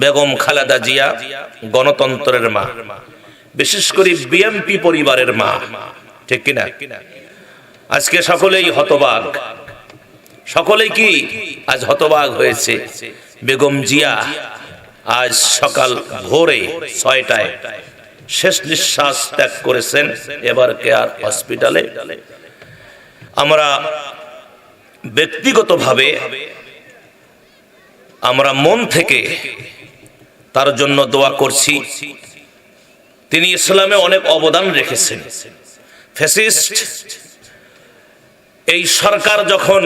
বেগম খালেদা জিয়া গণতন্ত্রের মা, বিশেষ করে বিএনপি পরিবারের মা, ঠিক কিনা? আজকে সকলেই হতবাক, সকলেই কি আজ হতবাক হয়েছে। বেগম জিয়া আজ সকাল ভোরে 6টায় শেষ নিঃশ্বাস ত্যাগ করেছেন এবার কেয়ার হসপিটালে। আমরা ব্যক্তিগতভাবে আমরা মন থেকে তার জন্য দোয়া করছি। তিনি ইসলামে অনেক অবদান রেখেছেন। ফ্যাসিস্ট এই সরকার যখন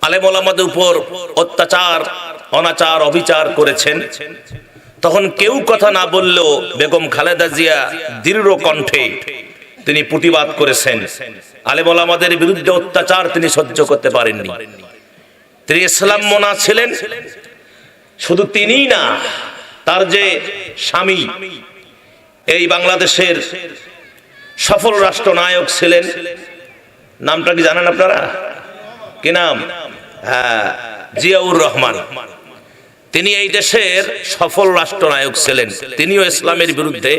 আলেম ওলামাদের উপর অত্যাচার, অনাচার, অবিচার করেছেন, তখন কেউ কথা না বললেও বেগম খালেদা জিয়া দৃঢ় কণ্ঠে তিনি প্রতিবাদ করেছেন। আলেম ওলামাদের বিরুদ্ধে অত্যাচার তিনি সহ্য করতে পারেননি। তিনি ইসলাম মনা ছিলেন। শুধু তিনিই না, তার যে স্বামী এই বাংলাদেশের সফল রাষ্ট্রনায়ক ছিলেন, নামটা কি জানেন আপনারা? কি নাম? হ্যাঁ, জিয়াউর রহমান। তিনি এই দেশের সফল রাষ্ট্রনায়ক ছিলেন। তিনিও ইসলামের বিরুদ্ধে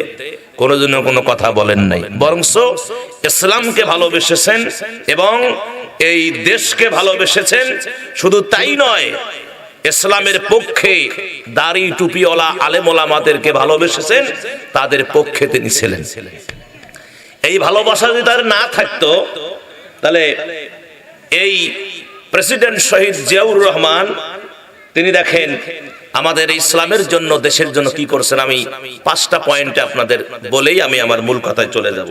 কোনোদিনও কোনো কথা বলেন নাই, বরংস ইসলামকে ভালোবেসেছেন এবং এই দেশকে ভালোবেসেছেন। শুধু তাই নয়, ইসলামের পক্ষে দাড়ি টুপিওয়ালা আলেম ওলামাদেরকে ভালোবেসেছেন, তাদের পক্ষে তিনি ছিলেন। এই ভালোবাসা যদি তার না থাকতো, তাহলে এই প্রেসিডেন্ট শহীদ জিয়াউর রহমান তিনি দেখেন আমাদের ইসলামের জন্য, দেশের জন্য কি করছেন। আমি 5টা পয়েন্টে আপনাদের বলেই আমি আমার মূল কথায় চলে যাব।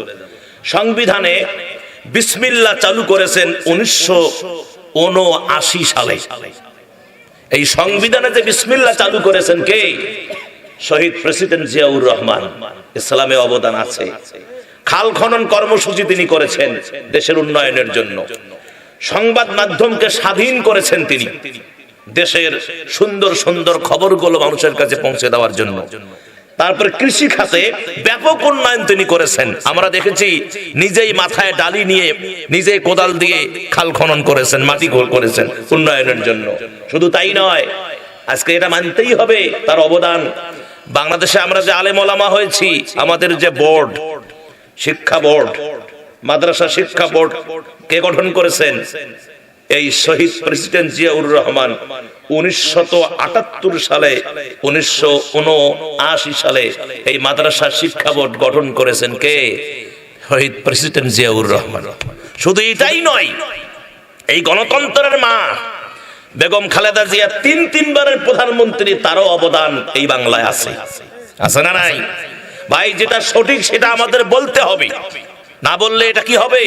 সংবিধানে বিসমিল্লাহ চালু করেছেন 1979 সালে। এই সংবিধানে যে বিসমিল্লাহ চালু করেছেন কে? শহীদ প্রেসিডেন্ট জিয়াউর রহমান। ইসলামে অবদান আছে। খাল খনন কর্মসূচি তিনি করেছেন দেশের উন্নয়নের জন্য। সংবাদ মাধ্যমকে স্বাধীন করেছেন তিনি দেশের সুন্দর সুন্দর খবরগুলো মানুষের কাছে পৌঁছে দেওয়ার জন্য। তারপরে কৃষি খাতে ব্যাপক উন্নয়ন তিনি করেছেন। আমরা দেখেছি নিজেই মাথায় ডালি নিয়ে নিজেই কোদাল দিয়ে খাল খনন করেছেন, মাটি গোল করেছেন উন্নয়নের জন্য। শুধু তাই নয়, আজকে এটা মানতেই হবে তার অবদান। বাংলাদেশে আমরা যে আলেম ওলামা হয়েছি, আমাদের যে বোর্ড, শিক্ষা বোর্ড, মাদ্রাসা শিক্ষা বোর্ড কে গঠন করেছেন? এই শহীদ প্রেসিডেন্ট জিয়াউর রহমান 1978 সালে, 1979 সালে এই মাদ্রাসা শিক্ষা বোর্ড গঠন করেছেন কে? শহীদ প্রেসিডেন্ট জিয়াউর রহমান। শুধু এটাই নয়, এই গণতন্ত্রের মা বেগম খালেদা জিয়া 3বারের প্রধানমন্ত্রী, তারও অবদান এই বাংলায় আছে। আছে না নাই? ভাই, যেটা সঠিক সেটা আমাদের বলতে হবে, না বললে এটা কি হবে?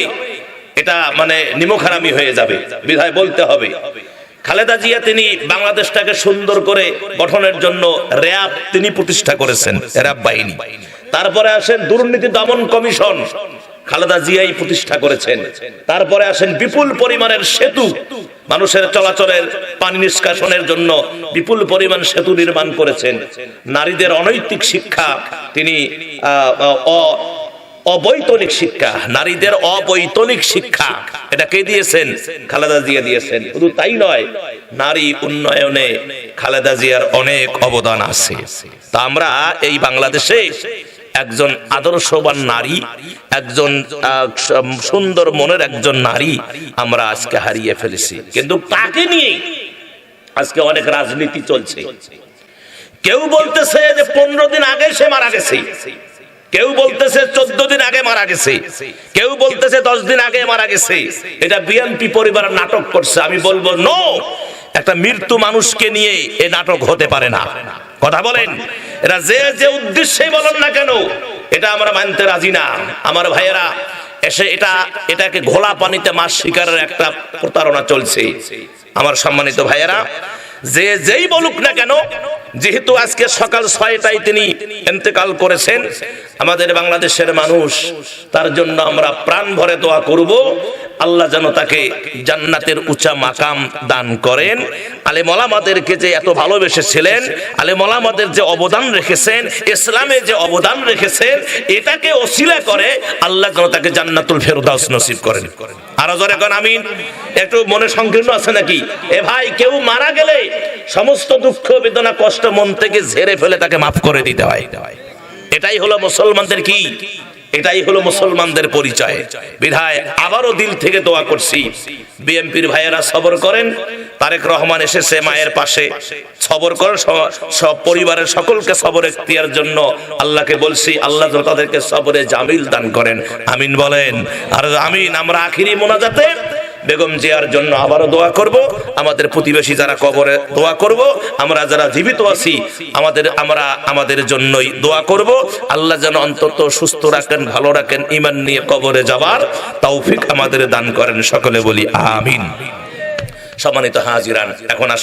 এটা মানে নিমখারামি হয়ে যাবে, বিধায় বলতে হবে। খালেদা জিয়া তিনি বাংলাদেশটাকে সুন্দর করে গঠনের জন্য র‍্যাব তিনি প্রতিষ্ঠা করেছেন, র‍্যাব বাহিনী। তারপরে আসেন দুর্নীতি দমন কমিশন, খালেদা জিয়াই প্রতিষ্ঠা করেছেন। তারপরে আসেন বিপুল পরিমাণের সেতু, মানুষের চলাচলের পানি নিষ্কাশনের জন্য বিপুল পরিমাণ সেতু নির্মাণ করেছেন। নারীদের অনৈতিক শিক্ষা তিনি অবৈতনিক শিক্ষা, নারীদের অবৈতনিক শিক্ষা, এটা কে দিয়েছেন? খালেদা জিয়া দিয়েছেন। শুধু তাই নয়, নারী উন্নয়নে খালেদা জিয়ার অনেক অবদান আছে। তা আমরা এই বাংলাদেশে একজন আদর্শবান নারী, একজন সুন্দর মনের একজন নারী আমরা আজকে হারিয়ে ফেলেছি। কিন্তু তাকে নিয়ে আজকে অনেক রাজনীতি চলছে। কেউ বলতেছে যে 15 দিন আগে সে মারা গেছে, কেউ বলতেছে 14 দিন আগে মারা গেছে, কেউ বলতেছে 10 দিন আগে মারা গেছে। এটা বিএনপি পরিবার নাটক করছে। আমি বলবো নো, একটা মৃত্যু মানুষকে নিয়ে এই নাটক হতে পারে না। কথা বলেন, এরা যে যে উদ্দেশ্যে বলেন না কেন, এটা আমরা মানতে রাজি না। আমার ভাইয়েরা এসে এটাকে ঘোলা পানিতে মাছ শিকারের একটা প্রতারণা চলছে। আমার সম্মানিত ভাইয়েরা, যে যেই বলুক না কেন, যেহেতু আজকে সকাল 6টায় তিনি ইন্তেকাল করেছেন, আমাদের বাংলাদেশের মানুষ তার জন্য আমরা প্রাণ ভরে দোয়া করব। আল্লাহ যেন তাকে জান্নাতের উঁচা মাকাম দান করেন। আলেম ওলামাদেরকে যে এত ভালোবেসেছিলেন, আলেম ওলামাদের যে অবদান রেখেছেন, ইসলামে যে অবদান রেখেছেন, এটাকে ওসিলা করে আল্লাহ যেন তাকে জান্নাতুল ফেরদাউস নসিব করেন। আরো জোরে কোন আমিন। একটু মনে সংকীর্ণ আছে নাকি? এ ভাই, কেউ মারা গেলে সমস্ত দুঃখ বেদনা কষ্ট মন থেকে ঝেড়ে ফেলে তাকে মাফ করে দিতে হয়। এটাই হলো মুসলমানদের কি, এটাই হলো মুসলমানদের পরিচয়। বিধায় আবারও দিল থেকে দোয়া করছি, বিএনপির ভাইয়েরা সবর করেন। তারেক রহমান এসেছে মায়ের পাশে, সবর করেন। সব পরিবারের সকলকে সবর এখতিয়ার জন্য আল্লাহকে বলছি, আল্লাহ যেন তাদেরকে সবরে জামিল দান করেন। আমিন বলেন। আর আমিন। আমরা আখিরি মোনাজাতে বেগম জিয়ার জন্য আবারও দোয়া করব, আমাদের প্রতিবেশী যারা কবরে দোয়া করব, আমরা যারা জীবিত আছি আমাদের জন্যই দোয়া করব। আল্লাহ যেন অন্তত সুস্থ রাখেন, ভালো রাখেন, ঈমান নিয়ে কবরে যাবার তৌফিক আমাদের দান করেন। সকলে বলি আমিন। সম্মানিত হাজিরান, এখন